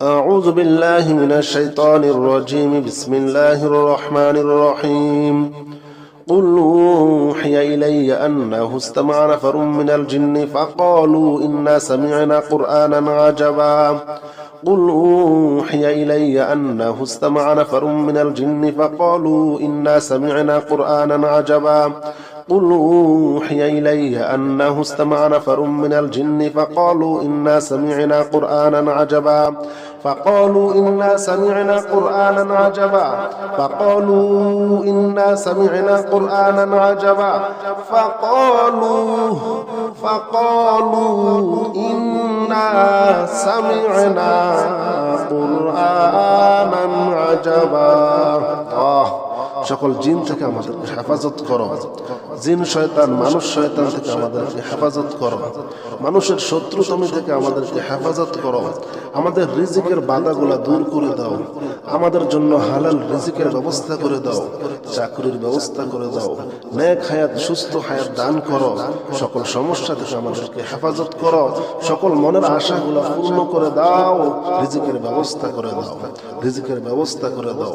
أعوذ بالله من الشيطان الرجيم بسم الله الرحمن الرحيم قل أوحي إلي أنه استمع نفر من الجن فقالوا إنا سمعنا قرآنا عجبا قل أوحي إلي أنه استمع نفر من الجن فقالوا إنا سمعنا قرآنا عجبا قل أوحي إلي أنه استمع نفر من الجن فقالوا إنا سمعنا قرآنا عجبا فقالوا إنا سمعنا قرآنا عجبا فقالوا إنا سمعنا قرآنا عجبا فقالوا إنا سمعنا قرآنا عجبا সকল জিন থেকে আমাদেরকে হেফাজত করো। জিন শয়তান মানুষ শয়তান থেকে আমাদেরকে হেফাজত করো। মানুষের শত্রুতমি থেকে আমাদেরকে হেফাজত করো। আমাদের রিজিকের বাধাগুলা দূর করে দাও। আমাদের জন্য হালাল রিজিকের ব্যবস্থা করে দাও। চাকরির ব্যবস্থা করে দাও। নেক হায়াত সুস্থ হায়াত দান করো। সকল সমস্যা থেকে আমাদেরকে হেফাজত করো। সকল মনের আশাগুলা পূর্ণ করে দাও। রিজিকের ব্যবস্থা করে দাও। রিজিকের ব্যবস্থা করে দাও।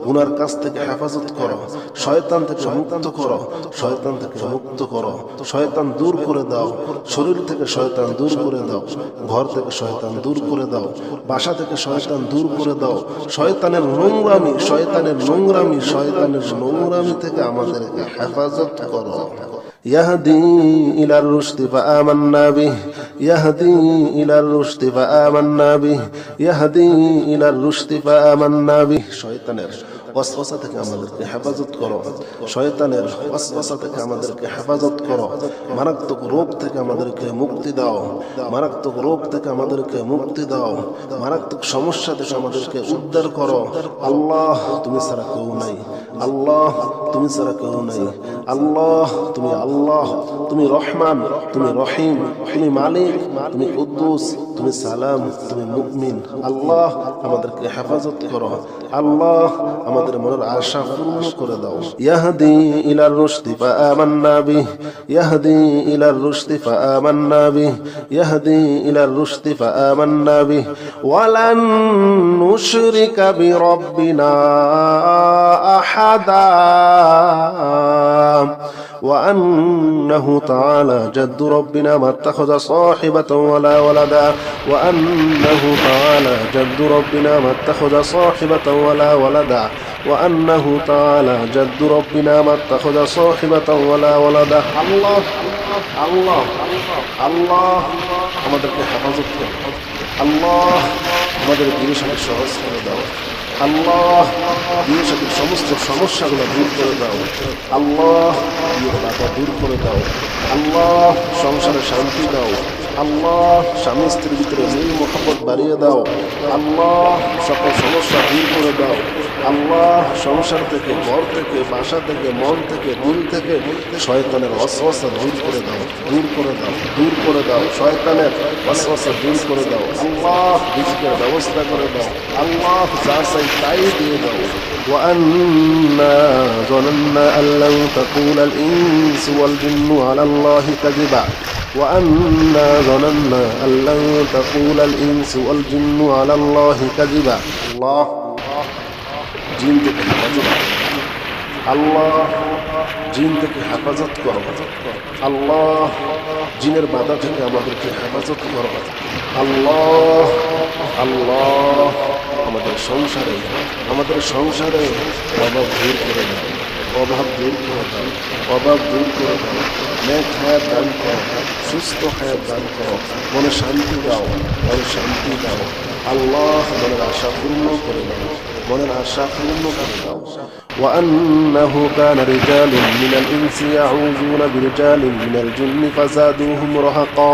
গুনার কাছ থেকে হেফাজত করো। শয়তান থেকে মুক্ত করো। শয়তান থেকে মুক্ত করো। শয়তান দূর করে দাও। শরীর থেকে শয়তান দূর করে দাও। ঘর থেকে শয়তান দূর করে দাও। বাসা থেকে শয়তান দূর করে দাও। শয়তানের নোংরামি থেকে আমাদেরকে হেফাজত করো। يهدي إلى الرشد فآمنا به يهدي إلى الرشد فآمنا به يهدي إلى الرشد فآمنا به শয়তানের ওয়াসওয়াসা থেকে আমাদেরকে হেফাজত করো। শয়তানের ওয়াসওয়াসা থেকে আমাদেরকে হেফাজত করো। মারাত্মক রোগ থেকে আমাদেরকে মুক্তি দাও। মারাত্মক রোগ থেকে আমাদেরকে মুক্তি দাও। মারাত্মক সমস্যা থেকে আমাদেরকে উদ্ধার করো। আল্লাহ তুমি ছাড়া কেউ নাই। আল্লাহ তুমি ছাড়া কেউ নাই। আল্লাহ তুমি আল্লাহ, তুমি রহমান, তুমি রহিম, তুমি মালিক, তুমি কুদ্দুস, তুমি সালাম, তুমি মুমিন। আল্লাহ আমাদেরকে হেফাজত করো। আল্লাহ আমাদের মনের আশা পূর্ণ করে দাও। ইয়াহদি ইলার রুশদি ফাআমান্না বিহি ইয়াহদি ইলার রুশদি ফাআমান্না বিহি ইয়াহদি ইলার রুশদি ফাআমান্না বিহি ওয়ালান নুশরিকা বিরাব্বিনা আহাদা وأنه تعالى جد ربنا ما اتخذ صاحبة ولا ولدا وأنه تعالى جد ربنا ما اتخذ صاحبة ولا ولدا وأنه تعالى جد ربنا ما اتخذ صاحبة ولا ولدا الله الله الله আমাদেরকে হেফাজত করো। আল্লাহ আমাদের দিনের সাথে সহজ করে দাও। আল্লাহ দিনের সাথে সমস্ত সমস্যাগুলো দূর করে দাও। আল্লাহ দিনের বাধা দূর করে দাও। আল্লাহ সংসারে শান্তি দাও। আল্লাহ স্বামী স্ত্রীর ভিতরে মিল মোহাব্বত বাড়িয়ে দাও। আল্লাহ সকল সমস্যা দূর করে দাও। আল্লাহ সংসার থেকে, ঘর থেকে, বাসা থেকে, মন থেকে, দিল থেকে শয়তানের ওয়াসওয়াসা দূর করে দাও। দূর করে দাও। দূর করে দাও। শয়তানের ওয়াসওয়াসা দূর করে দাও। আল্লাহ রিজকের ব্যবস্থা করে দাও। আল্লাহ যা চাই তাই দিয়ে দাও। وأنا ظننا أن لن تقول الإنس والجن على الله كذبا وأنا ظننا أن لن تقول الإنس والجن على الله كذبا الله জিন থেকে হেফাজত। আল্লাহ জিন থেকে হেফাজত করো। আল্লাহ জিনের বাধা থেকে আমাদেরকে হেফাজত করো। আল্লাহ আল্লাহ আমাদের সংসারে অভাব দূর করে দাও। অভাব দূর করে দাও। অভাব দূর করে দাও। নেক হায়াত দান করো। সুস্থ হায়াত দান করো। মনে শান্তি দাও। মনে শান্তি দাও। আল্লাহ মনের আশা পূর্ণ করে দাও। মনের আশা পূর্ণ করে দাও। وأنه كان رجال من الإنس يعوذون برجال من الجن فزادوهم رهقا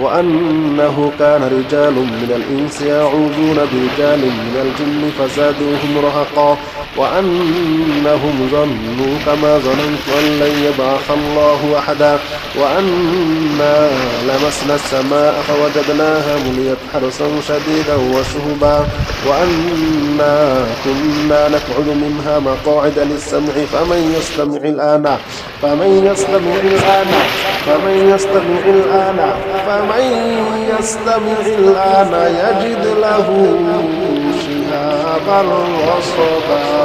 وأنه كان رجال من الإنس يعوذون برجال من الجن فزادوهم رهقا وأنهم ظنوا كما ظننت أن لن يبعث الله أحدا وأنا لمسنا السماء فوجدناها مليت حرسا شديدا وشهبا وأنا كنا نقعد منها مقاعد للسمع فمن يستمع الآن يجد له شهابا رصدا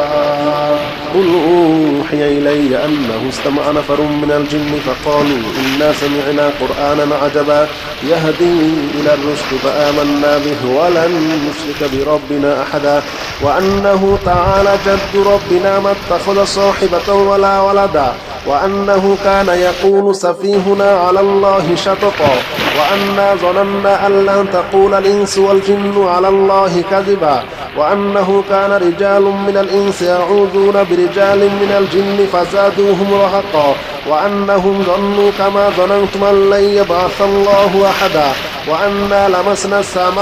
قل أوحي إلي أنه استمع نفر من الجن فقالوا إنا سمعنا قرآنا عجبا يهدي إلى الرشد فآمنا به ولن نشرك بربنا أحدا وأنه تعالى جد ربنا ما اتخذ صاحبة ولا ولدا وأنه كان يقول سفيهنا على الله شططا وأنا ظننا أن لن تقول الإنس والجن على الله كذبا وأنه كان رجال من الإنس يعوذون برجال من الجن فزادوهم رهقا وأنهم ظنوا كما ظننتم أن لن يبعث الله أحدا وأنا لمسنا السماء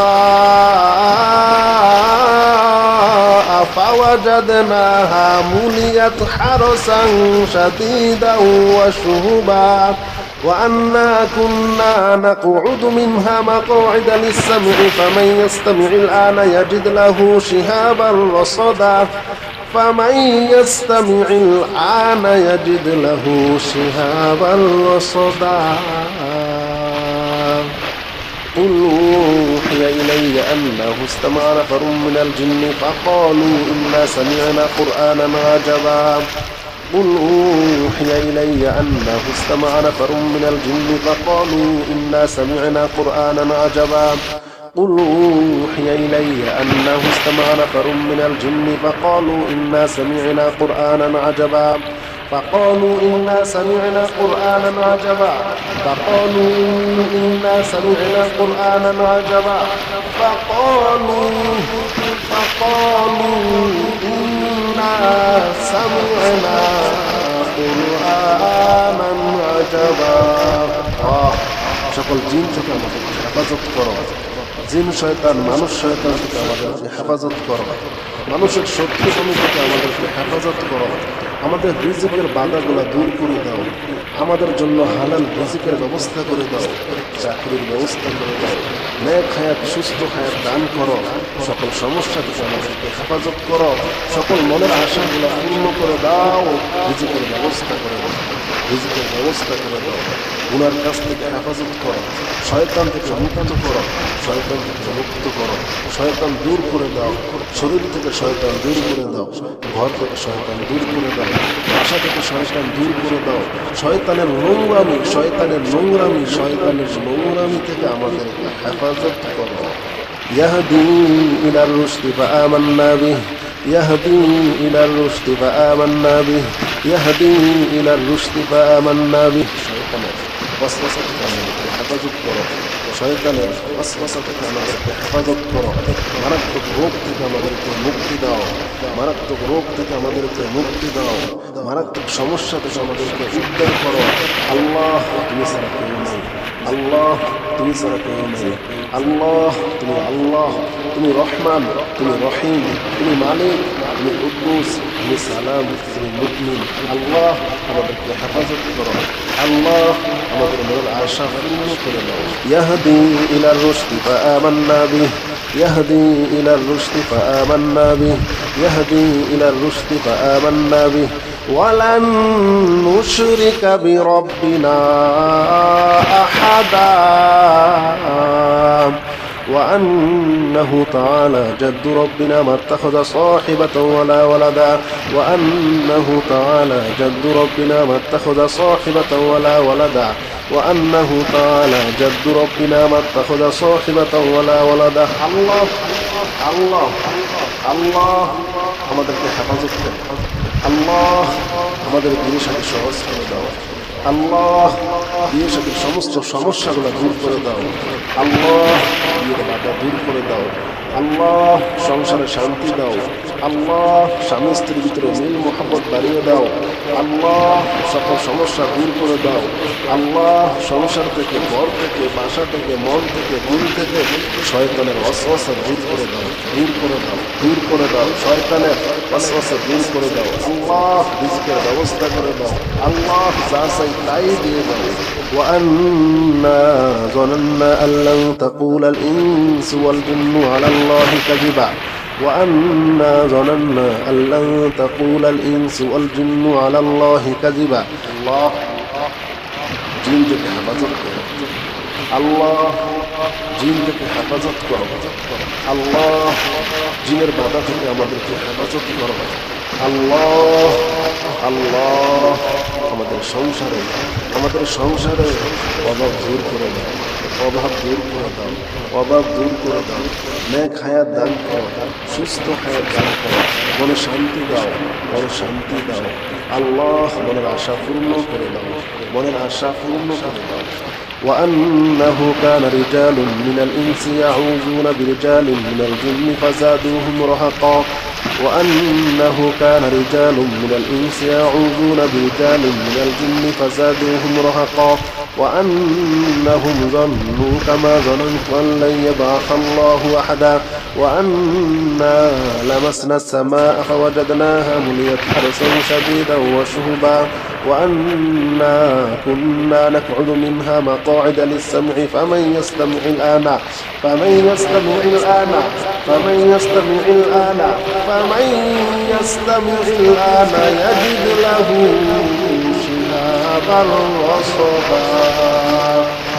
فوجدناها مليت حرسا شديدا وشهبا وأنا كنا نقعد منها مقاعد للسمع فمن يستمع الآن يجد له شهابا رصدا فمن يستمع الآن يجد له شهابا رصدا قل أوحي إلي أنه استمع نفر من الجن فقالوا إنا سمعنا قرآنا عجبا قل أوحي إلي أنه استمع نفر من الجن فقالوا إنا سمعنا قرآنا عجبا قل أوحي إلي أنه استمع نفر من الجن فقالوا إنا سمعنا قرآنا عجبا فقالوا إنا سمعنا قرآنا عجبا فقالوا إنا سمعنا قرآنا عجبا فقالوا إنا سمعنا قرآنا عجبا সকল জিন থেকে আমাদের হেফাজত করো জিন শয়তান মানুষ শয়তান থেকে আমাদেরকে হেফাজত করো মানুষের শত্রু থেকে আমাদেরকে হেফাজত করো আমাদের রিজিকের বাধাগুলো দূর করে দাও আমাদের জন্য হালাল রিজিকের ব্যবস্থা করে দাও চাকরির ব্যবস্থা করে দাও নেক হায়াত সুস্থ হায়াত দান করো সকল সমস্যা থেকে আমাদেরকে হেফাজত করো সকল মনের আশাগুলো পূর্ণ করে দাও রিজিকের ব্যবস্থা করে দাও রিজিকের ব্যবস্থা করে দাও গুনার কাছ থেকে হেফাজত করো শয়তান থেকে মুক্ত করো শয়তান থেকে মুক্ত করো শয়তান দূর করে দাও শরীর থেকে শয়তান দূর করে দাও ঘর থেকে শয়তান দূর করে দাও বাসা থেকে শয়তান দূর করে দাও শয়তানের নোংরামি থেকে আমাদেরকে হেফাজত করো ইয়াহদি ইলার রুশদি ফাআমান্না বিহি يهدي إلى الرشد فآمنا به يهدي إلى الرشد فآمنا به শয়তানের ওয়াসওয়াসা থেকে আমাদেরকে হেফাজত করো শয়তানের ওয়াসওয়াসা থেকে আমাদেরকে হেফাজত করো মারাত্মক রোগ থেকে আমাদেরকে মুক্তি দাও মারাত্মক রোগ থেকে আমাদেরকে মুক্তি দাও মারাত্মক সমস্যা থেকে আমাদেরকে উদ্ধার করো আল্লাহ তুমি ছাড়া কেউ নেই আল্লাহ তুমি ছাড়া কেউ নেই আল্লাহ তুমি রহমান তুমি রহিম তুমি মালিক তুমি কুদ্দুস তুমি সালাম তুমি মুমিন আল্লাহ আমাদেরকে হেফাজত করো আল্লাহ আমাদের মনের আশা পূর্ণ করে দাও ইয়াহদি ইলার রুশদি ফাআমান্না বিহি يهدي إلى الرشد فآمنا به يهدي إلى الرشد فآمنا به ولن نشرك بربنا أحدا وأنه تعالى جد ربنا ما اتخذ صاحبة ولا ولدا وأنه تعالى جد ربنا ما اتخذ صاحبة ولا ولدا وأنه تعالى جد ربنا ما اتخذ صاحبة ولا ولدا الله الله الله আমাদেরকে হেফাজত করো আল্লাহ আমাদের বিয়ের সাথে সহজ করে দাও আল্লাহ বিয়ের সাথে সমস্ত সমস্যাগুলো দূর করে দাও আল্লাহ বিয়ের বাধা দূর করে দাও আল্লাহ সংসারে শান্তি দাও আল্লাহ স্বামী স্ত্রীর ভিতরে মিল মোহাব্বত বাড়িয়ে দাও আল্লাহ সকল সমস্যা দূর করে দাও। আল্লাহ সংসার থেকে, ঘর থেকে, বাসা থেকে, মন থেকে, দিল থেকে শয়তানের ওয়াসওয়াসা দূর করে দাও, দূর করে দাও, দূর করে দাও। শয়তানের ওয়াসওয়াসা দূর করে দাও। আল্লাহ রিজকের ব্যবস্থা করে দাও। আল্লাহ যা চাই তাই দিয়ে দাও। وأنا ظننا أن لن تقول الإنس والجن على الله كذبا وأنا ظننا أن لن تقول الإنس والجن على الله كذبا الله জিন থেকে হেফাজত করো। আল্লাহ জিন থেকে হেফাজত করো। আল্লাহ জিনের বাধা থেকে আমাদেরকে হেফাজত করো। আল্লাহ আল্লাহ আমাদের সংসারে অভাব দূর করে দাও, অভাব দূর করে দাও, অভাব দূর করে দাও। নেক হায়াত দান করো, সুস্থ হায়াত দান করো, মনে শান্তি দাও, মনে শান্তি দাও। আল্লাহ মনের আশা পূর্ণ করে দাও, মনের আশা পূর্ণ করে দাও। وأنه كان رجال من الإنس يعوذون برجال من الجن فزادوهم رهقا وأنه كان رجال من الإنس يعوذون برجال من الجن فزادوهم رهقا وأنهم ظنوا كما ظننتم أن لن يبعث الله أحدا وأنا لمسنا السماء فوجدناها مليت حرسا شديدا وشهبا وأنا كنا نقعد منها مقاعد للسمع فمن يستمع الآن يجد له شهابا رصدا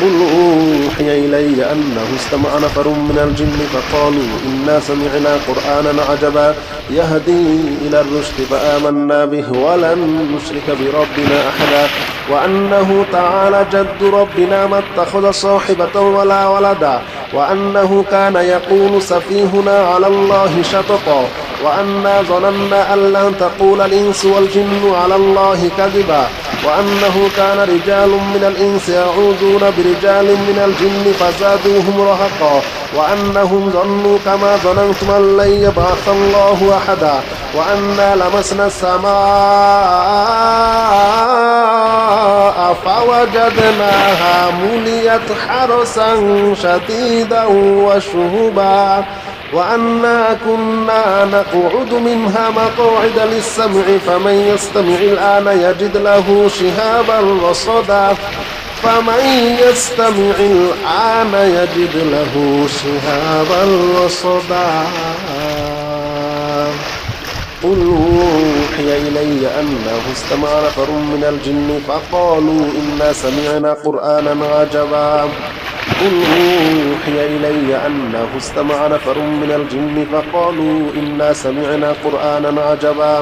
قل أوحي إلي أنه استمع نفر من الجن فقالوا إنا سمعنا قرآنا عجبا يهدي إلى الرشد فآمنا به ولن نشرك بربنا أحدا وأنه تعالى جد ربنا ما اتخذ صاحبة ولا ولدا وأنه كان يقول سفيهنا على الله شططا وأنا ظننا أن لن تقول الإنس والجن على الله كذبا وأنه كان رجال من الإنس يعوذون برجال من الجن فزادوهم رهقا وأنهم ظنوا كما ظننتم أن لن يبعث الله أحدا وأنا لمسنا السماء فوجدناها مليت حرسا شديدا وشهبا وأنا كنا نقعد منها مقاعد للسمع فمن يستمع الآن يجد له شهابا رصدا فمن يستمع الآن يجد له شهابا رصدا قل أوحي إلي أنه استمع نفر من الجن فقالوا إنا سمعنا قرآنا عجبا قل أوحي إلي أنه استمع نفر من الجن فقالوا إنا سمعنا قرآنا عجبا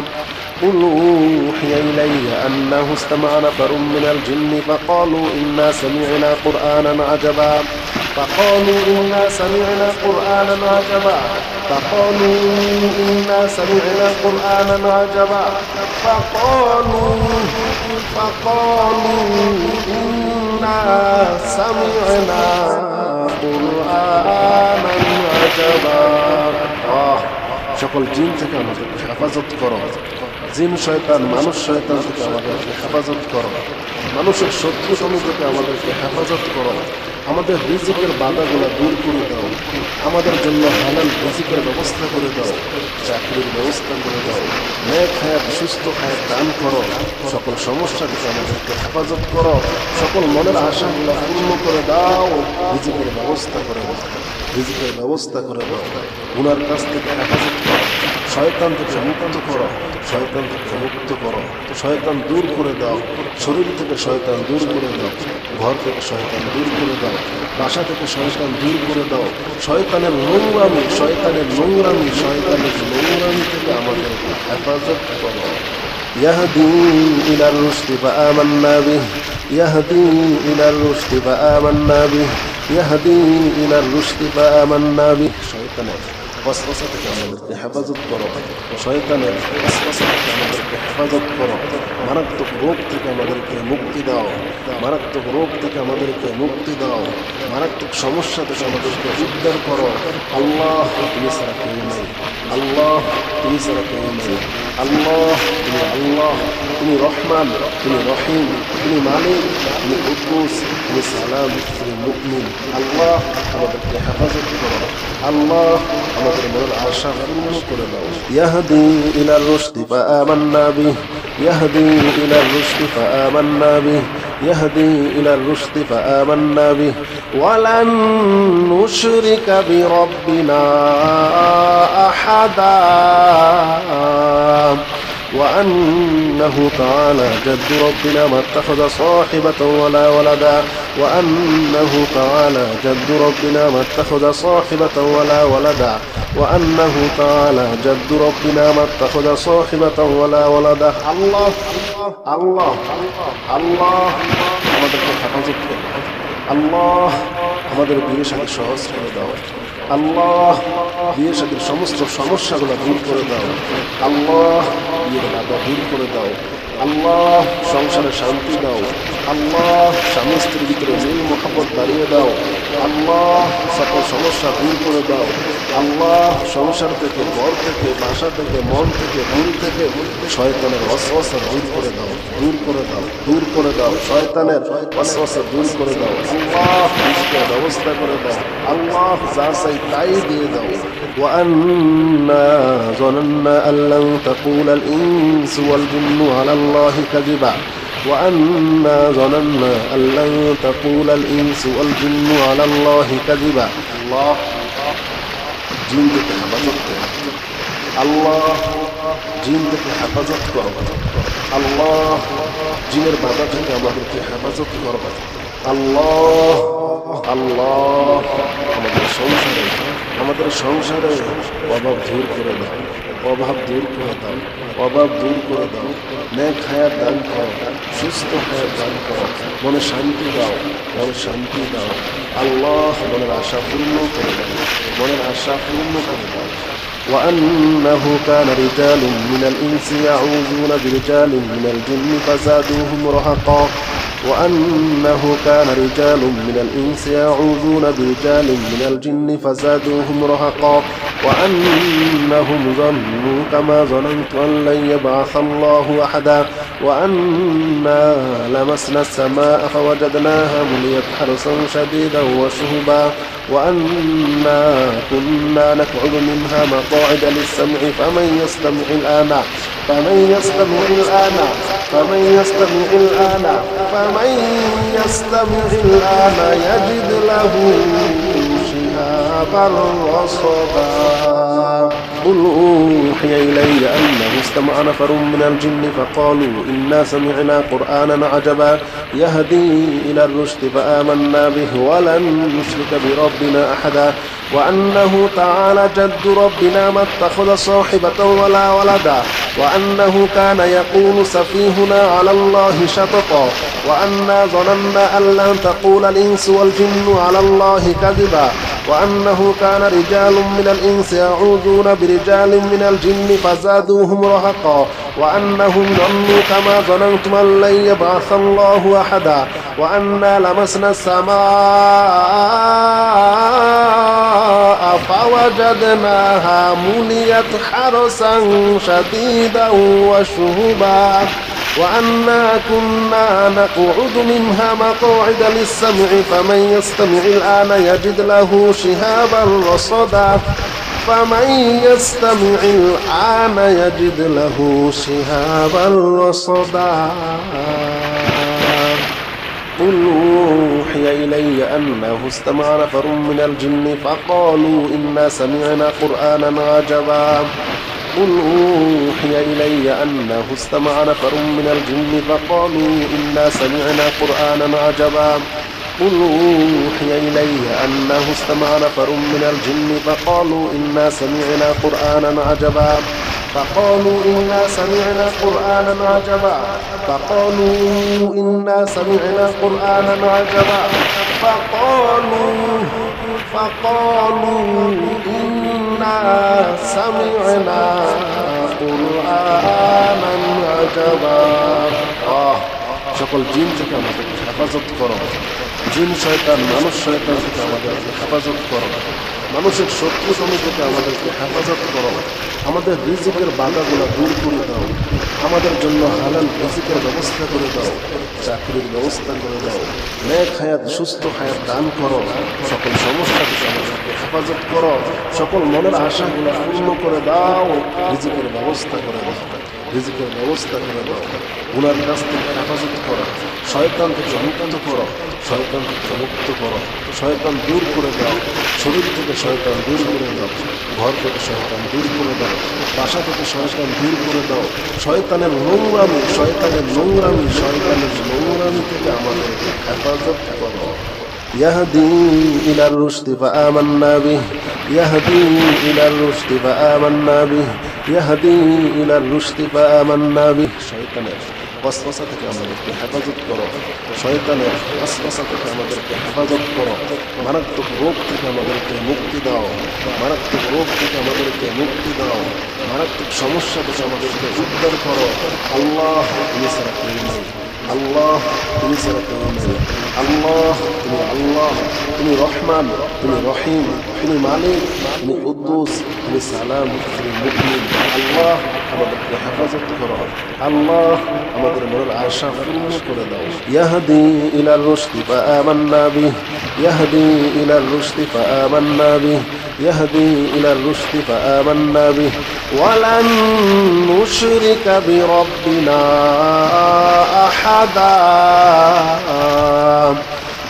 قل أوحي إلي أنه استمع نفر من الجن فقالوا إنا سمعنا قرآنا عجبا فقالوا إنا سمعنا قرآنا عجبا فقالوا إنا سمعنا قرآنا عجبا فقالوا إنا سمعنا قرآنا عجبا সকল জিন থেকে আমাদেরকে হেফাজত করো। জিন শয়তান, মানুষ শয়তান থেকে আমাদেরকে হেফাজত করো। মানুষের শত্রু সমূহ থেকে আমাদেরকে হেফাজত করো। আমাদের রিজিকের বাধাগুলো দূর করে দাও। আমাদের জন্য হালাল রিজিকের ব্যবস্থা করে দাও, চাকরির ব্যবস্থা করে দাও, নেক হায়াত, সুস্থ হায়াত দান করো। সকল সমস্যা থেকে আমাদেরকে হেফাজত করো। সকল মনের আশাগুলো পূর্ণ করে দাও। রিজিকের ব্যবস্থা করে দাও, রিজিকের ব্যবস্থা করে দাও। গুনার কাছ থেকে হেফাজত করো, শয়তান থেকে মুক্ত করো, শয়তান থেকে মুক্ত করো, শয়তান দূর করে দাও। শরীর থেকে শয়তান দূর করে দাও, ঘর থেকে শয়তান দূর করে দাও, বাসা থেকে শয়তান দূর করে দাও। শয়তানের নোংরামি থেকে আমাদের হেফাজত করো। يهدي إلى الرشد فآمنا به يهدي إلى الرشد فآمنا به يهدي إلى الرشد فآمنا به শয়তানের ওয়াসওয়াসা থেকে আমাদেরকে হেফাজত করো, শয়তানের ওয়াসওয়াসা থেকে আমাদেরকে হেফাজত করো, মারাত্মক রোগ থেকে আমাদেরকে মুক্তি দাও, মারাত্মক রোগ থেকে আমাদেরকে মুক্তি দাও, মারাত্মক সমস্যা থেকে আমাদেরকে উদ্ধার করো। আল্লাহ তুমি ছাড়া কেউ নেই, আল্লাহ তুমি ছাড়া কেউ নেই, আল্লাহ তুমি আল্লাহ, তুমি রহমান, তুমি রহিম, তুমি মালিক, তুমি কুদ্দুস, তুমি সালাম, তুমি মুমিন। আল্লাহ আমাদেরকে হেফাজত করো, আল্লাহ আমাদের মনের আশা পূর্ণ করে দাও। ইয়াহদি ইলার রুশদি ফাআমান্না বিহি, ইয়াহদি ইলার রুশদি ফাআমান্না বিহি, ইয়াহদি ইলার রুশদি ফাআমান্না বিহি ওয়ালান নুশরিকা বিরাব্বিনা আহাদা وأنه تعالى جد ربنا ما اتخذ صاحبة ولا ولدا وأنه تعالى جد ربنا ما اتخذ صاحبة ولا ولدا وأنه تعالى جد ربنا ما اتخذ صاحبة ولا ولدا الله الله الله আমাদেরকে হেফাজত করো, আল্লাহ আমাদের বিয়ে শাদী সহজ করে দাও, আল্লাহ বিয়ে শাদীর সমস্ত সমস্যাগুলো দূর করে দাও, আল্লাহ বিয়ের বাধা দূর করে দাও, আল্লাহ সংসারে শান্তি দাও, আল্লাহ স্বামী স্ত্রীর ভিতরে মিল মোহাব্বত বাড়িয়ে দাও, আল্লাহ সকল সমস্যা দূর করে দাও, আল্লাহ সংসার থেকে, ঘর থেকে, বাসা থেকে, মন থেকে, ভুল থেকে শয়তানের ওয়াসওয়াসা দূর করে দাও, দূর করে দাও, দূর করে দাও, শয়তানের ওয়াসওয়াসা দূর করে দাও, আল্লাহ রিজকের ব্যবস্থা করে দাও, আল্লাহ যা চাই তাই দিয়ে দাও। وأنا ظننا أن لن تقول الإنس والجن على الله كذبا وأنا ظننا أن لن تقول الإنس والجن على الله كذبا الله জিন থেকে হেফাজত করো, আল্লাহ জিন থেকে হেফাজত করো, আল্লাহ জিনের বাধা থেকে আমাদেরকে হেফাজত করো, আল্লাহ আল্লাহ আমাদের সংসারে অভাব দূর করে দাও, অভাব দূর করে দাও, অভাব দূর করে দাও, নেক হায়াত দান করো, সুস্থ হায়াত দান করো, মনে শান্তি দাও, মনে শান্তি দাও, আল্লাহ মনের আশা পূর্ণ করে দাও, মনের আশা পূর্ণ করে দাও। وأنه كان رجال من الإنس يعوذون برجال من الجن فزادوهم رهقا وأنه كان رجال من الإنس يعوذون برجال من الجن فزادوهم رهقا وأنهم ظنوا كما ظننت أن لن يبعث الله أحدا وأنا لمسنا السماء فوجدناها مليت حرسا شديدا وشهبا وأنا كنا نقعد منها مقاعد للسمع فمن يستمع الآن فمن يستمع الآن فمن يستمع الآن فمن يستمع الآن يجد له شهابا رصدا قل أوحي إلي أنه استمع نفر من الجن فقالوا إنا سمعنا قرآنا عجبا يهدي إلى الرشد فآمنا به ولن نشرك بربنا أحدا وأنه تعالى جد ربنا ما اتخذ صاحبة ولا ولدا وأنه كان يقول سفيهنا على الله شططا وأنا ظننا أن لن تقول الإنس والجن على الله كذبا وأنه كان رجال من الإنس يعوذون برجال من الجن فزادوهم رهقا وأنهم ظنوا كما ظننتم أن لن يبعث الله أحدا وأنا لمسنا السماء فوجدناها مليت حرسا شديدا وشهبا وأنا كنا نقعد منها مقاعد للسمع فمن يستمع الآن يجد له شهابا رصدا فمن يستمع الآن يجد له شهابا رصدا قل أوحي إلي أنه استمع نفر من الجن فقالوا إنا سمعنا قرآنا عجبا قل أوحي إلي أنه استمع نفر من الجن فقالوا إنا سمعنا قرآنا عجبا قل أوحي إلي أنه استمع نفر من الجن فقالوا إنا سمعنا قرآنا عجبا فقالوا إنا سمعنا قرآنا عجبا فقالوا إنا سمعنا قرآنا عجبا فقالوا إنا إنا سمعنا قرآنا عجبا সকল জিন থেকে আমাদেরকে হেফাজত করো জিন শয়তান মানুষ শয়তান থেকে আমাদেরকে হেফাজত করো মানুষের শত্রু সমূহ থেকে আমাদেরকে হেফাজত করো আমাদের রিজিকের বাধাগুলো দূর করে দাও আমাদের জন্য হালাল রিজিকের ব্যবস্থা করে দাও চাকরির ব্যবস্থা করে দাও নেক হায়াত সুস্থ হায়াত দান করো সকল সমস্যা থেকে আমাদেরকে হেফাজত করো সকল মনের আশাগুলো পূর্ণ করে দাও রিজিকের ব্যবস্থা করে দাও রিজিকের ব্যবস্থা করে দাও গুনার কাছ থেকে হেফাজত করো শয়তান থেকে মুক্ত করো শয়তান থেকে মুক্ত করো শয়তান দূর করে দাও শরীর থেকে শয়তান দূর করে দাও ঘর থেকে শয়তান দূর করে দাও বাসা থেকে শয়তান দূর করে দাও শয়তানের নোংরামি থেকে আমাদেরকে হেফাজত করো يهدي إلى الرشد فآمنا به يهدي إلى الرشد فآمنا به يهدي إلى الرشد فآمنا به শয়তানের ওয়াসওয়াসা থেকে আমাদেরকে হেফাজত করো শয়তানের ওয়াসওয়াসা থেকে আমাদেরকে হেফাজত করো মারাত্মক রোগ থেকে আমাদেরকে মুক্তি দাও মারাত্মক রোগ থেকে আমাদেরকে মুক্তি দাও মারাত্মক সমস্যা থেকে আমাদেরকে উদ্ধার করো আল্লাহ তুমি ছাড়া কেউ নেই আল্লাহ তুমি ছাড়া কেউ নেই আল্লাহ তুমি রহমান তুমি রহিম তুমি মালিক তুমি কুদ্দুস তুমি সালাম তুমি মুমিন আল্লাহ আমাদেরকে হেফাজত করো আল্লাহ আমাদের মনের আশা পূর্ণ করে দাও ইয়াহদি ইলার রুশদি ফাআমান্না বিহি ইয়াহদি ইলার রুশদি ফাআমান্না বিহি يهدي إلى الرشد فآمنا به ولن نشرك بربنا أحدا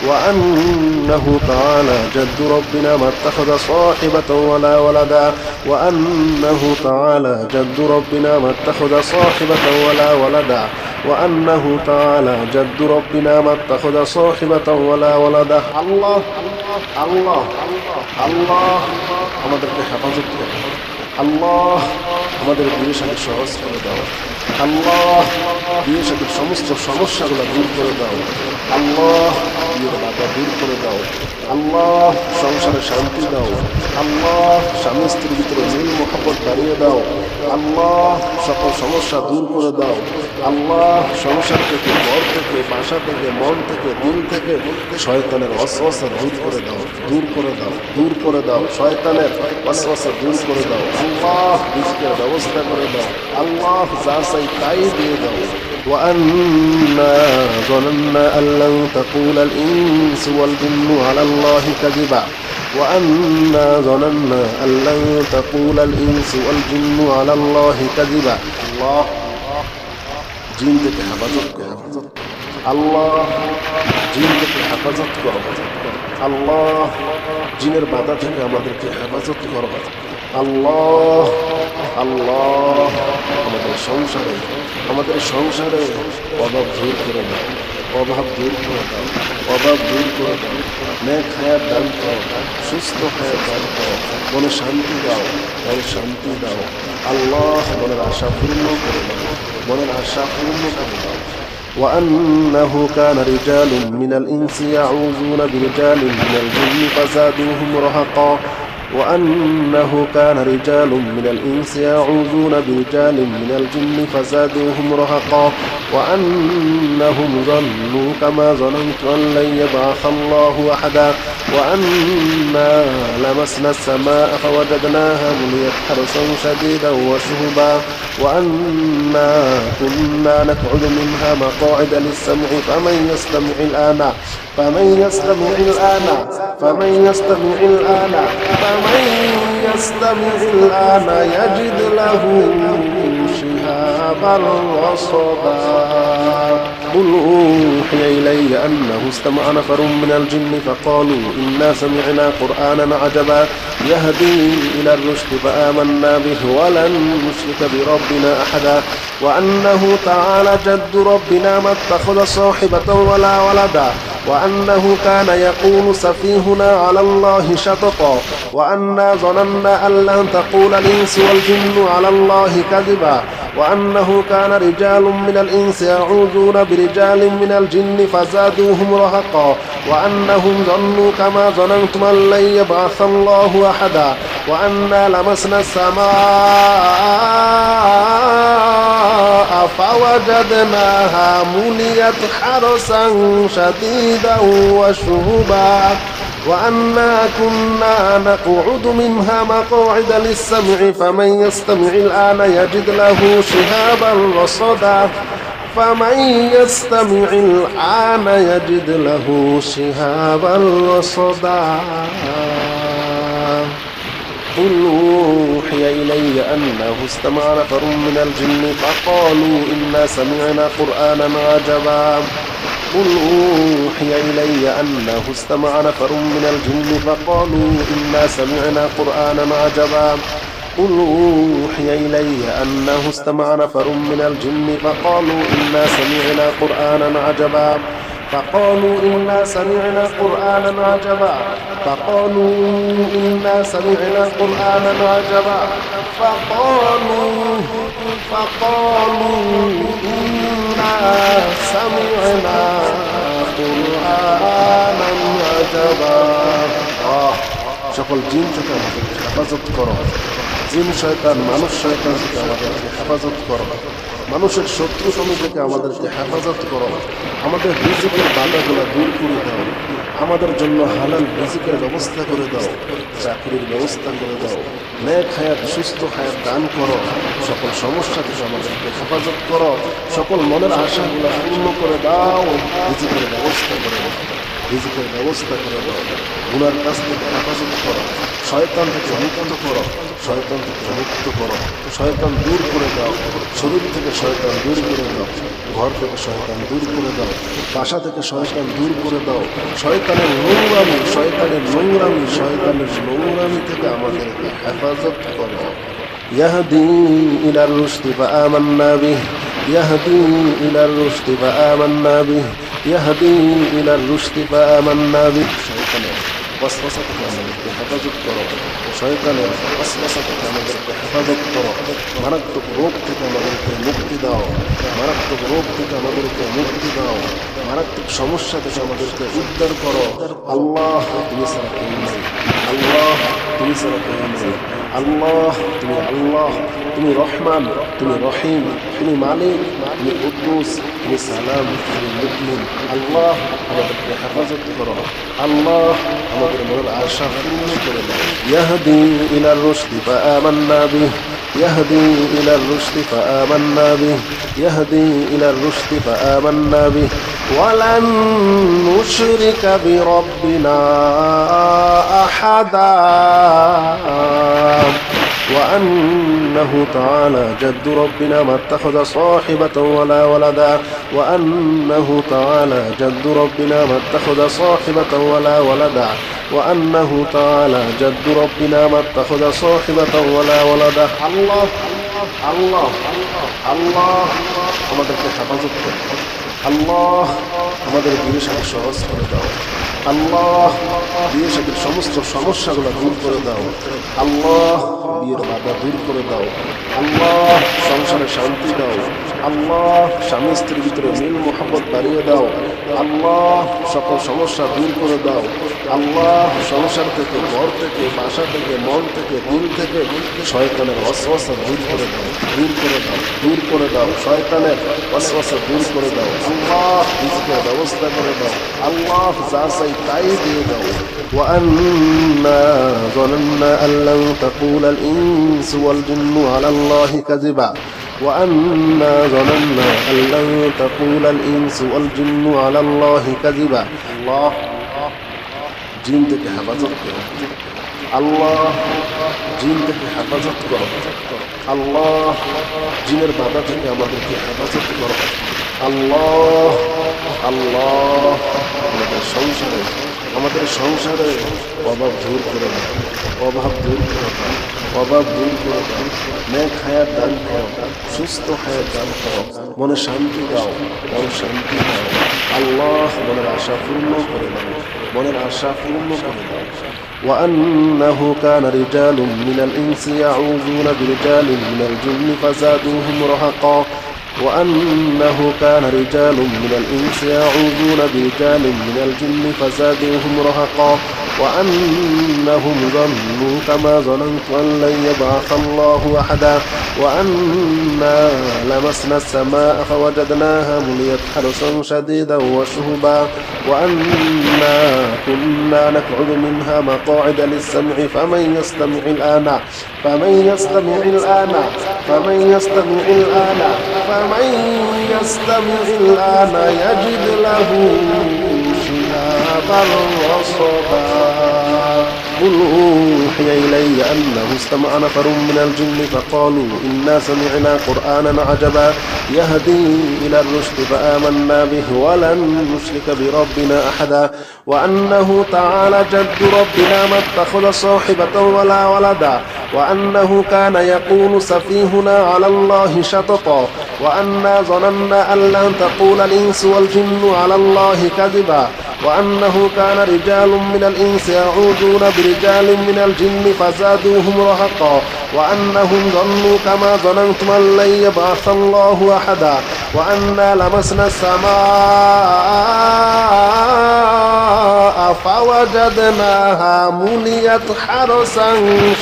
وأنه تعالى جد ربنا ما اتخذ صاحبة ولا ولدا وأنه تعالى جد ربنا ما اتخذ صاحبة ولا ولدا وأنه تعالى جد ربنا ما اتخذ صاحبة ولا ولدا الله الله الله আমাদেরকে হেফাজত করো আল্লাহ আমাদের বিয়ের সাথে সহজ করে দাও আল্লাহ বিয়ের সাথে সমস্ত সমস্যাগুলো দূর করে দাও আল্লাহ বিয়ের বাধা দূর করে দাও আল্লাহ সংসারে শান্তি দাও আল্লাহ স্বামী স্ত্রীর ভিতরে মিল মোহাব্বত বাড়িয়ে দাও আল্লাহ সকল সমস্যা দূর করে দাও আল্লাহ সংসার থেকে ঘর থেকে বাসা থেকে মন থেকে দিল থেকে শয়তানের ওয়াসওয়াসা দূর করে দাও দূর করে দাও দূর করে দাও শয়তানের ওয়াসওয়াসা দূর করে দাও আল্লাহ রিজকের ব্যবস্থা করে দাও আল্লাহ যা চাই তাই দিয়ে দাও وأنا ظننا أن لن تقول الإنس والجن على الله كذبا وأنا ظننا أن لن تقول الإنس والجن على الله كذبا الله জিন থেকে হেফাজত করো আল্লাহ জিন থেকে হেফাজত করো আল্লাহ জিনের বাধা থেকে আমাদেরকে হেফাজত করো আল্লাহ আল্লাহ আমাদের সংসারে অভাব দূর করে দাও অভাব দূর করে দাও অভাব দূর করে দাও নেক হায়াত দান করো সুস্থ হায়াত দান করো মনে শান্তি দাও মনে শান্তি দাও আল্লাহ মনের আশা পূর্ণ করে দাও মনের আশা পূর্ণ করে দাও وأنه كان رجال من الإنس يعوذون برجال من الجن فزادوهم رهقا وأنه كان رجال من الإنس يعوذون برجال من الجن فزادوهم رهقا وأنهم ظنوا كما ظننت أن لن يبعث الله أحدا وأنا لمسنا السماء فوجدناها مليت حرسا شديدا وشهبا وأنا كنا نقعد منها مقاعد للسمع فمن يستمع الآن يجد له شهابا رصدا قل أوحي إلي أنه استمع نفر من الجن فقالوا إنا سمعنا قرآنا عجبا يهدي إلى الرشد فآمنا به ولن نشرك بربنا أحدا وأنه تعالى جد ربنا ما اتخذ صاحبة ولا ولدا وأنه كان يقول سفيهنا على الله شططا وأنا ظننا أن لن تقول الإنس والجن على الله كذبا وأنه كان رجال من الإنس يعوذون برجال من الجن فزادوهم رهقا وأنهم ظنوا كما ظننتم أن لن يبعث الله أحدا وأنا لمسنا السماء فوجدناها مليت حرسا شديدا وشهبا وأنا كنا نقعد منها مقاعد للسمع فمن يستمع الآن يجد له شهابا رصدا فمن يستمع الآن يجد له شهابا رصدا قل أوحي إلي أنه استمع نفر من الجن فقالوا إنا سمعنا قرآنا عجبا قل أوحي إلي أنه استمع نفر من الجن فقالوا إنا سمعنا قرآنا عجبا قل أوحي إلي أنه استمع نفر من الجن فقالوا إنا سمعنا قرآنا عجبا فقالوا إنا سمعنا قرآنا عجبا فقالوا إنا سمعنا قرآنا عجبا فقالوا إنا سمعنا قرآنا عجبا সকল জিন থেকে আমাদেরকে হেফাজত করো জিন শয়তান মানুষ শয়তান থেকে আমাদেরকে হেফাজত করো মানুষের শত্রু শ্রমিক থেকে আমাদেরকে হেফাজত করো আমাদের রিজিকের বাধাগুলো দূর করে দাও আমাদের জন্য হালাল রিজিকের ব্যবস্থা করে দাও চাকরির ব্যবস্থা করে দাও নেক হায়াত সুস্থ হায়াত দান করো সকল সমস্যা থেকে আমাদেরকে হেফাজত করো সকল মনের আশাগুলো পূর্ণ করে দাও রিজিকের ব্যবস্থা করে দাও রিজিকের ব্যবস্থা করে দাও গুনার কাছ থেকে হেফাজত করো শয়তান থেকে মুক্ত করো শয়তান থেকে মুক্ত করো শয়তান দূর করে দাও শরীর থেকে শয়তান দূর করে দাও ঘর থেকে শয়তান দূর করে দাও বাসা থেকে শয়তান দূর করে দাও শয়তানের নোংরামি থেকে আমাদেরকে হেফাজত করো ইয়াহদি ইলার রুশদি ফাআমান্না বিহি ইয়াহদি ইলার রুশদি ফাআমান্না বিহি ইয়াহদি ইলার রুশদি ফাআমান্না বিহি শয়তানের ওয়াসওয়াসা থেকে আমাদেরকে হেফাজত করো শয়তানের ওয়াসওয়াসা থেকে আমাদেরকে হেফাজত করো মারাত্মক রোগ থেকে আমাদেরকে মুক্তি দাও মারাত্মক রোগ থেকে আমাদেরকে মুক্তি দাও মারাত্মক সমস্যা থেকে আমাদেরকে উদ্ধার করো আল্লাহ তুমি ছাড়া কেউ নেই আল্লাহ তুমি ছাড়া কেউ নেই আল্লাহ তুমি রহমান তুমি রহিম তুমি মালিক তুমি কুদ্দুস তুমি সালাম তুমি মুমিন আল্লাহ আমাদেরকে হেফাজত করো আল্লাহ আমাদের মনের আশা পূর্ণ করে দাও ইয়াহদি ইলার রুশদি ফাআমান্না বিহি يهدي إلى الرشد فآمنا به يهدي إلى الرشد فآمنا به ولن نشرك بربنا أحدا وأنه تعالى جد ربنا ما اتخذ صاحبة ولا ولدا وأنه تعالى جد ربنا ما اتخذ صاحبة ولا ولدا وأنه تعالى جد ربنا ما اتخذ صاحبة ولا ولدا الله الله الله আমাদেরকে হেফাজত করো আল্লাহ আমাদের বিয়ের সাথে সহজ করে দাও আল্লাহ বিয়ের সাথে সমস্ত সমস্যাগুলো দূর করে দাও আল্লাহ বিয়ের বাধা দূর করে দাও আল্লাহ সংসারে শান্তি দাও আল্লাহ স্বামী স্ত্রীর ভিতরে মিল মোহাব্বত বাড়িয়ে দাও আল্লাহ সকল সমস্যা দূর করে দাও আল্লাহ সংসার থেকে ঘর থেকে বাসা থেকে মন থেকে দিল থেকে শয়তানের ওয়াসওয়াসা দূর করে দাও দূর করে দাও শয়তানের ওয়াসওয়াসা দূর করে দাও আল্লাহ রিজকের ব্যবস্থা করে দাও আল্লাহ যা চাই তাই দিয়ে দাও وأنا ظننا أن لن تقول الإنس والجن على الله كذبا وأنا ظننا أن لن تقول الإنس والجن على الله كذبا الله জিন থেকে হেফাজত করো আল্লাহ জিন থেকে হেফাজত করো আল্লাহ জিনের বাধা থেকে আমাদেরকে হেফাজত করো আল্লাহ আল্লাহ আমাদের সংসারে অভাব দূর করে দাও অভাব দূর করে দাও নেক হায়াত দান করো সুস্থ হায়াত দান করো মনে শান্তি দাও আল্লাহ মনের আশা পূর্ণ করে দাও, মনের আশা পূর্ণ করে দাও। وأنه كان رجال من الإنس يعوذون برجال من الجن فزادوهم رهقا وأنه كان رجال من الإنس يعوذون برجال من الجن فزادوهم رهقا وأنهم ظنوا كما ظننت أن لن يبعث الله أحدا وأنا لمسنا السماء فوجدناها مليت حرسا شديدا وشهبا وأنا كنا نقعد منها مقاعد للسمع فمن يستمع الآن فمن يستمع الآن فمن يستمع الآن فمن يستمع الآن يجد له شهابا رصدا قل أوحي إلي أنه استمع نفر من الجن فقالوا إنا سمعنا قرآنا عجبا يهدي إلى الرشد فآمنا به ولن نشرك بربنا أحدا وأنه تعالى جد ربنا ما اتخذ صاحبة ولا ولدا وأنه كان يقول سفيهنا على الله شططا وأنا ظننا أن لن تقول الإنس والجن على الله كذبا وأنه كان رجال من الإنس يعوذون برجال من الجن فزادوهم رهقا وأنهم ظنوا كما ظننتم أن لن يبعث الله أحدا وأنا لمسنا السماء فوجدناها مليت حرسا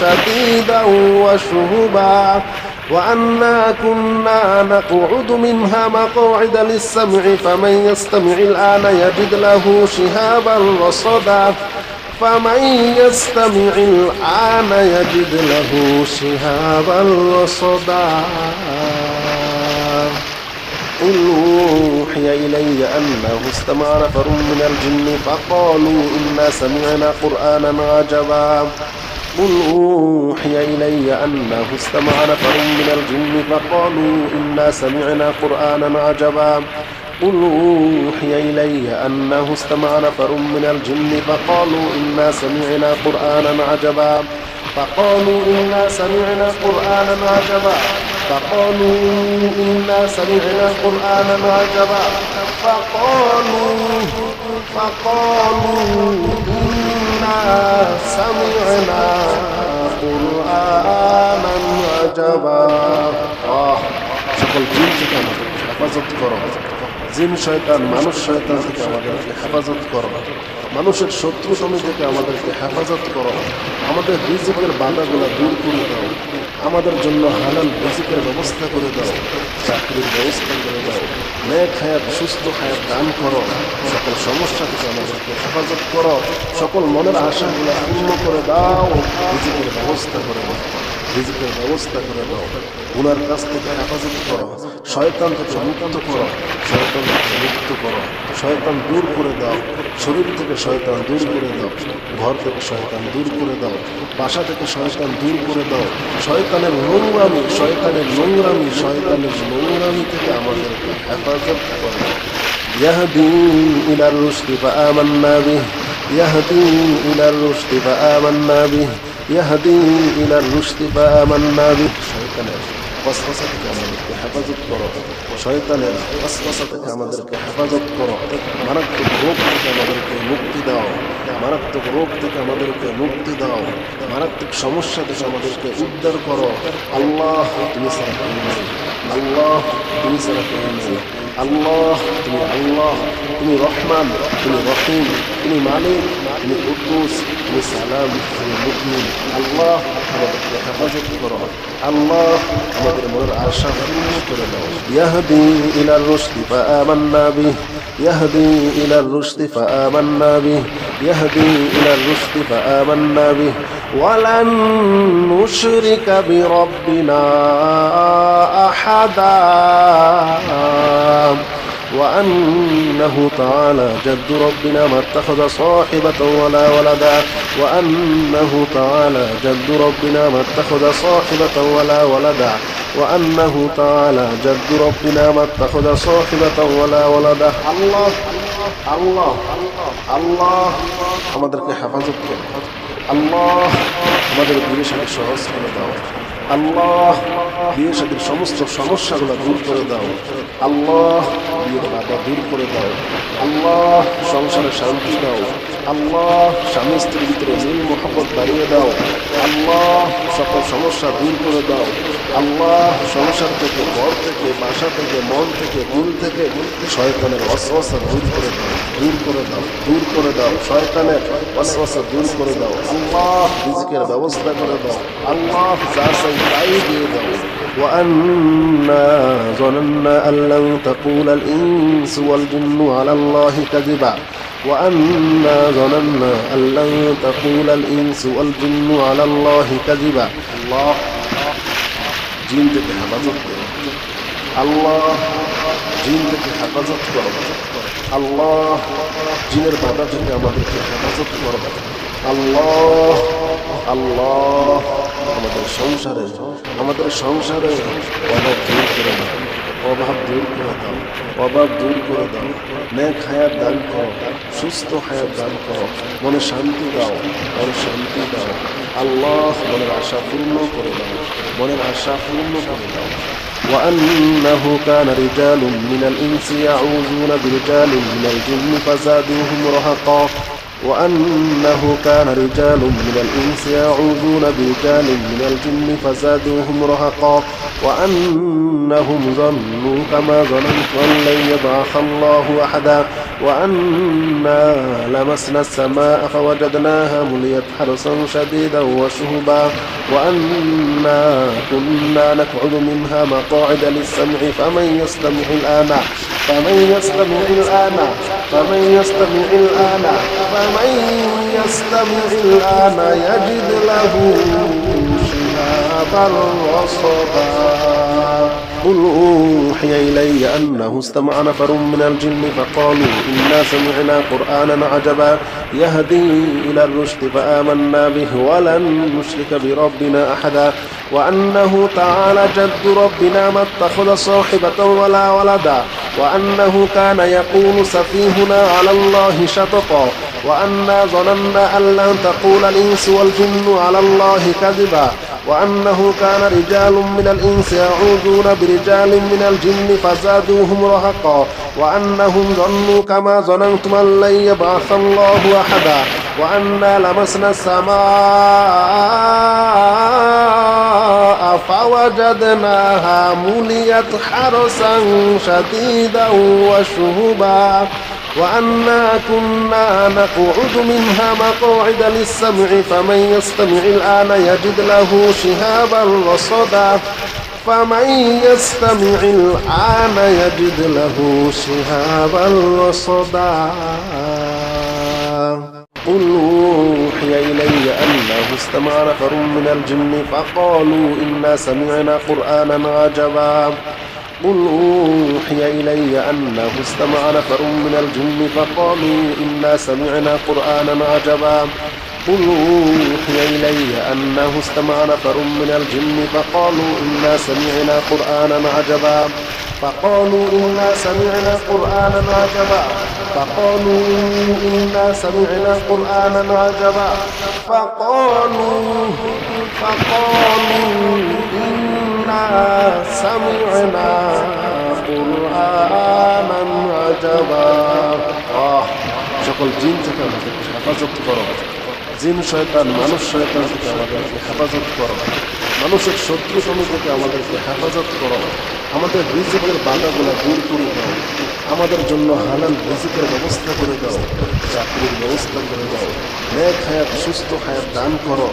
شديدا وشهبا وأنا كنا نقعد منها مقاعد للسمع فمن يستمع الآن يجد له شهابا رصدا فمن يستمع الآن يجد له شهابا رصدا قل أوحي إلي أنه استمع نفر من الجن فقالوا إنا سمعنا قرآنا عجبا قل أوحي إلي أنه استمع نفر من الجن فقالوا إنا سمعنا قرآنا عجبا قل أوحي إلي أنه استمع نفر من الجن فقالوا إنا سمعنا قرآنا عجبا فقالوا إنا سمعنا قرآنا عجبا فقالوا إنا سمعنا قرآنا عجبا فقالوا إنا سمعنا قرآنا عجبا সকল জিন থেকে আমাদেরকে হেফাজত করো, জিন শয়তান মানুষ শয়তান থেকে আমাদেরকে হেফাজত করো, মানুষের শত্রুসমি থেকে আমাদেরকে হেফাজত করো, আমাদের রিজিকের বাধাগুলো দূর করে দাও, আমাদের জন্য হালাল রিজিকের ব্যবস্থা করে দাও, চাকরির ব্যবস্থা করে দাও, নেক হায়াত সুস্থ হায়াত দান করো, সকল সমস্যা থেকে আমাদেরকে হেফাজত করো, সকল মনের আশাগুলো পূর্ণ করে দাও, রিজিকের ব্যবস্থা করে দাও, রিজিকের ব্যবস্থা করে দাও, গুনার কাছ থেকে হেফাজত করো, শয়তান থেকে মুক্ত করো, শয়তান থেকে মুক্ত করো, শয়তান দূর করে দাও, শরীর থেকে শয়তান দূর করে দাও, ঘর থেকে শয়তান দূর করে দাও, বাসা থেকে শয়তান দূর করে দাও, শয়তানের নোংরামি থেকে আমাদেরকে হেফাজত করো। يهدي إلى الرشد فآمنا به يهدي إلى الرشد فآمنا به يهدي إلى الرشد فآمنا به শয়তানের ওয়াসওয়াসা থেকে আমাদেরকে হেফাজত করো, শয়তানের ওয়াসওয়াসা থেকে আমাদেরকে হেফাজত করো, মারাত্মক রোগ থেকে আমাদেরকে মুক্তি দাও, মারাত্মক রোগ থেকে আমাদেরকে মুক্তি দাও, মারাত্মক সমস্যা থেকে আমাদেরকে উদ্ধার করো। আল্লাহ তুমি ছাড়া কেউ নেই, আল্লাহ তুমি ছাড়া কেউ নেই, আল্লাহ তুমি রহমান, তুমি রহিম, তুমি মালিক, তুমি কুদ্দুস, তুমি সালাম, তুমি মুমিন। আল্লাহ আমাদেরকে হেফাজত করো, আল্লাহ আমাদের মনের আশা পূর্ণ করে দাও। ইয়াহদি ইলার রুশদি ফাআমান্না বিহি يهدي إلى الرشد فآمنا به يهدي إلى الرشد فآمنا به ولن نشرك بربنا أحدا وأنه تعالى جد ربنا ما اتخذ صاحبة ولا ولدا وأنه تعالى جد ربنا ما اتخذ صاحبة ولا ولدا وأنه تعالى جد ربنا ما اتخذ صاحبة ولا ولدا الله الله الله আমাদেরকে হেফাজত করো, আল্লাহ আমাদের বিশেষ সহজ করে দাও, আল্লাহ বিয়ে শাদীর সমস্ত সমস্যাগুলো দূর করে দাও আল্লাহ, বিয়ের বাধা দূর করে দাও আল্লাহ, সংসারে শান্তি দাও আল্লাহ, স্বামী স্ত্রীর ভিতরে মিল মোহাম্মত বাড়িয়ে দাও আল্লাহ, সকল সমস্যা দূর করে দাও আল্লাহ, সংসার থেকে, ঘর থেকে, বাসা থেকে, মন থেকে, দিল থেকে শয়তানের ওয়াসওয়াসা দূর করে দাও, দূর করে দাও, দূর করে দাও, শয়তানের ওয়াসওয়াসা দূর করে দাও আল্লাহ, রিজকের ব্যবস্থা করে দাও আল্লাহ, যা চাই তাই দিয়ে দাও। وأنا ظننا أن لن تقول الإنس والجن على الله كذبا وأنا ظننا أن لن تقول الإنس والجن على الله كذبا الله জিন থেকে হেফাজত করো আল্লাহ, জিন থেকে হেফাজত করো আল্লাহ, জিনের বাধা থেকে আমাদেরকে হেফাজত করো আল্লাহ আল্লাহ, আমাদের সংসারে অভাব দূর করে দাও, অভাব দূর করে দাও, অভাব দূর করে দাও, নেক হায়াত দান করো, সুস্থ হায়াত দান করো, মনে শান্তি দাও, মনে শান্তি দাও আল্লাহ, মনের আশা পূর্ণ করে দাও, মনের আশা পূর্ণ করে দাও। وأنه كان رجال من الإنس يعوذون برجال من الجن فزادوهم رهقا وأنه كان رجال من الإنس يعوذون برجال من الجن فزادوهم رهقا وأنهم ظنوا كما ظننت أن لن يبعث الله أحدا وأنا لمسنا السماء فوجدناها مليت حرسا شديدا وشهبا وأنا كنا نقعد منها مقاعد للسمع فمن يستمع الآن يجد له شهابا رصدا قل أوحي إلي أنه استمع نفر من الجن فقالوا إنا سمعنا قرآنا عجبا يهدي إلى الرشد فآمنا به ولن نشرك بربنا أحدا وأنه تعالى جد ربنا ما اتخذ صاحبة ولا ولدا وأنه كان يقول سفيهنا على الله شططا وأنا ظننا أن لن تقول الإنس والجن على الله كذبا وأنه كان رجال من الإنس يعوذون برجال من الجن فزادوهم رهقا وأنهم ظنوا كما ظننتم أن لن يبعث الله أحدا وأنا لمسنا السماء فوجدناها مليت حرسا شديدا وشهبا وأنا كنا نقعد منها مقاعد للسمع فمن يستمع الآن يجد له شهابا رصدا فمن يستمع الآن يجد له شهابا رصدا قل أوحي إلي أنه استمع نفر من الجن فقالوا إنا سمعنا قرآنا عجبا قل أوحي إلي أنه استمع نفر من الجن فقالوا إنا سمعنا قرآنا عجبا قل أوحي إلي أنه استمع نفر من الجن فقالوا إنا سمعنا قرآنا عجبا فقالوا إنا سمعنا قرآنا عجبا فقالوا إنا سمعنا قرآنا عجبا فقالوا إنا سمعنا قرآنا عجبا সকল জিন থেকে আমাদেরকে হেফাজত করো, জিন শয়তান মানুষ শয়তান থেকে আমাদেরকে হেফাজত করো, মানুষের শত্রুসমূহ থেকে আমাদেরকে হেফাজত করো, আমাদের রিজিকের বাধাগুলো দূর করে দাও, আমাদের জন্য হালাল রিজিকের ব্যবস্থা করে দাও, চাকরির ব্যবস্থা করে দাও, নেক হায়াত সুস্থ হায়াত দান করো,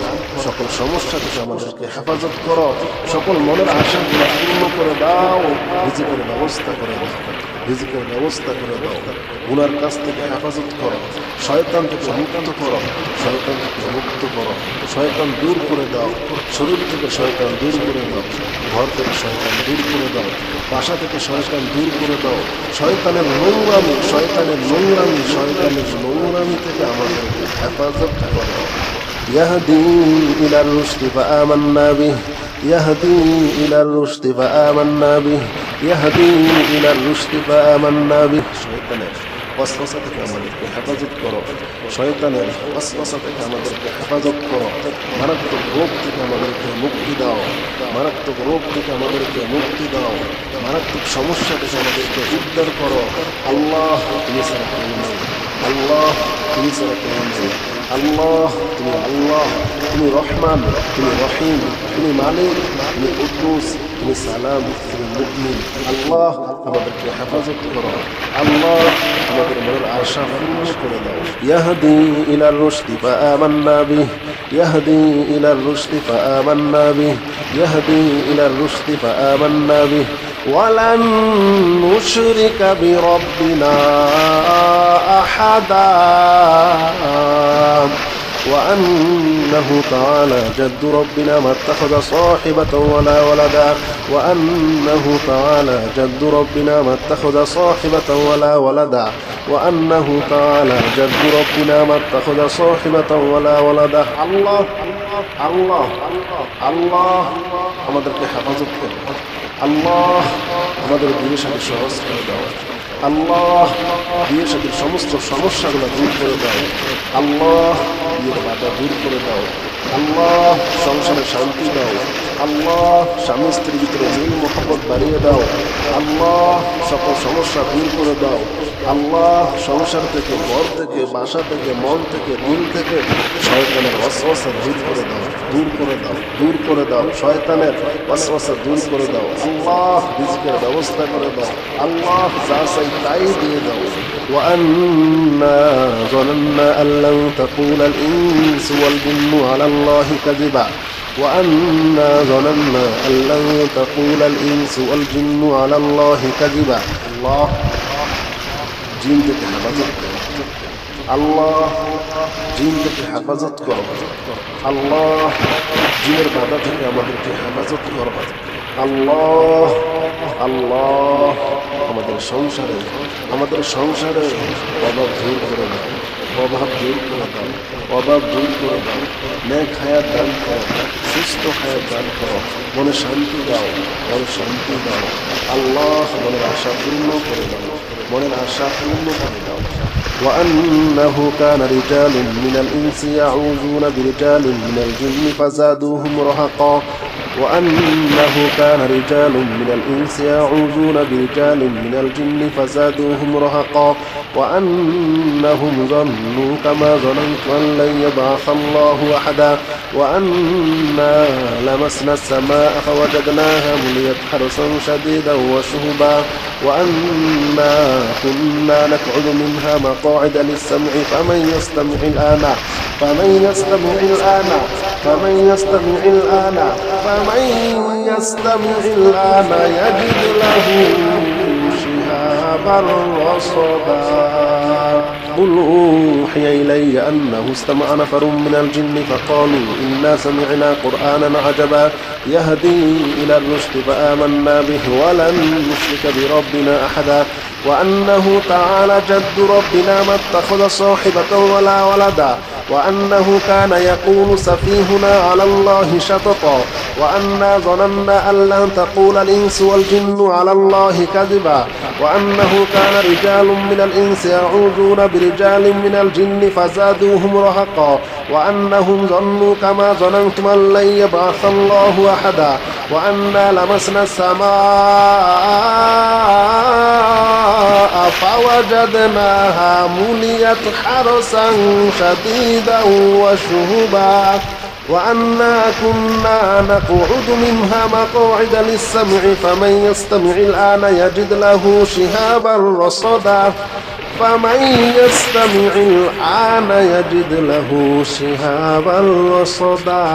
সকল সমস্যা থেকে আমাদেরকে হেফাজত করো, সকল মনের আশাগুলো পূর্ণ করে দাও, রিজিকের ব্যবস্থা করে দাও, রিজিকের ব্যবস্থা করে দাও, গুনার কাছ থেকে হেফাজত করো, শয়তান থেকে মুক্ত করো, শয়তান থেকে মুক্ত করো, শয়তান দূর করে দাও, শরীর থেকে শয়তান দূর করে দাও, ঘর থেকে শয়তান দূর করে দাও, বাসা থেকে শয়তান দূর করে দাও, শয়তানের নোংরামি থেকে আমাদেরকে হেফাজত করো। ইয়াহদি ইলার রুশদি ফাআমান্না বিহি يهدي إلى الرشد فآمنا به يهدي إلى الرشد فآمنا به ওয়াসওয়াসা থেকে আমাদেরকে হেফাজত করো, শয়তানের ওয়াসওয়াসা থেকে আমাদেরকে হেফাজত করো, মারাত্মক রোগ থেকে আমাদেরকে মুক্তি দাও, মারাত্মক রোগ থেকে আমাদেরকে মুক্তি দাও, মারাত্মক সমস্যা থেকে আমাদেরকে উদ্ধার করো। আল্লাহ তুমি ছাড়া কেউ নেই, আল্লাহ তুমি ছাড়া কেউ নেই, আল্লাহ তুমি আল্লাহ, তুমি রহমান, তুমি রহিম, তুমি মালিক, তুমি কুদ্দুস, তুমি সালাম, তুমি মুমিন। আল্লাহ আমাদেরকে হেফাজত করো, আল্লাহ আমাদের মনের আশা পূর্ণ করে দাও। ইয়াহদি ইলার রুশদি ফাআমান্না বিহি, ইয়াহদি ইলার রুশদি ফাআমান্না বিহি, ইয়াহদি ইলার রুশদি ফাআমান্না বিহি ওয়ালান নুশরিকা বিরাব্বিনা আহাদা وأنه تعالى جد ربنا ما اتخذ صاحبة ولا ولدا وأنه تعالى جد ربنا ما اتخذ صاحبة ولا ولدا وأنه تعالى جد ربنا ما اتخذ صاحبة ولا ولدا الله الله الله আমাদেরকে হেফাজত করো, আল্লাহ আমাদের বিয়ে শাদী সহজ করে দাও, আল্লাহ বিয়ে শাদীর সমস্ত সমস্যাগুলো দূর করে দাও, আল্লাহ বিয়ের বাধা দূর করে দাও, আল্লাহ সংসারে শান্তি দাও, আল্লাহ স্বামী স্ত্রীর ভিতরে মিল মোহাম্মত বাড়িয়ে দাও, আল্লাহ সকল সমস্যা দূর করে দাও, আল্লাহ সংসার থেকে, ঘর থেকে, বাসা থেকে, মন থেকে, দিল থেকে শয়তানের ওয়াসওয়াসা দূর করে দাও, দূর করে দাও, দূর করে দাও, শয়তানের ওয়াসওয়াসা দূর করে দাও, আল্লাহ রিজকের ব্যবস্থা করে দাও, আল্লাহ যা চাই তাই দিয়ে দাও। وأنا ظننا أن لن تقول الإنس والجن على الله كذبا وأنا ظننا أن لن تقول الإنس والجن على الله كذبا الله জিন থেকে হেফাজত করো, আল্লাহ জিন থেকে হেফাজত করো, আল্লাহ জিনের বাধা থেকে আমাদেরকে হেফাজত করো, আল্লাহ আল্লাহ আমাদের সংসারে অভাব দূর করে দাও, অভাব দূর করে দাও, অভাব দূর করে দাও, নেক হায়াত দান করো, সুস্থ হায়াত দান করো, মনে শান্তি দাও, মনে শান্তি দাও, আল্লাহ মনের আশা পূর্ণ করে দাও, মনের আশা পূর্ণ করে দাও। وأنه كان رجال من الإنس يعوذون برجال من الجن فزادوهم رهقا وأنه كان رجال من الإنس يعوذون برجال من الجن فزادوهم رهقا وأنهم ظنوا كما ظننت أن لن يبعث الله أحدا وأنا لمسنا السماء فوجدناها مليت حرسا شديدا وشهبا وأنا كنا نقعد منها مقاعد للسمع فمن يستمع الآن فمن يستمع الآن فمن يستمع الآن فمن يستمع الآن يجد له شهابا رصدا قل أوحي إلي أنه استمع نفر من الجن فقالوا إنا سمعنا قرآنا عجبا يهدي إلى الرشد فآمنا به ولن نشرك بربنا أحدا وأنه تعالى جد ربنا ما اتخذ صاحبة ولا ولدا وأنه كان يقول سفيهنا على الله شططا وأنا ظننا أن لن تقول الإنس والجن على الله كذبا وأنه كان رجال من الإنس يعوذون برجال من الجن فزادوهم رهقا وأنهم ظنوا كما ظننتم أن لن يبعث الله أحدا وأنا لمسنا السماء فوجدناها مليت حرسا شديدا وشهبا وأنا كنا نقعد منها مقاعد للسمع فمن يستمع الآن يجد له شهابا رصدا فمن يستمع الآن يجد له شهابا رصدا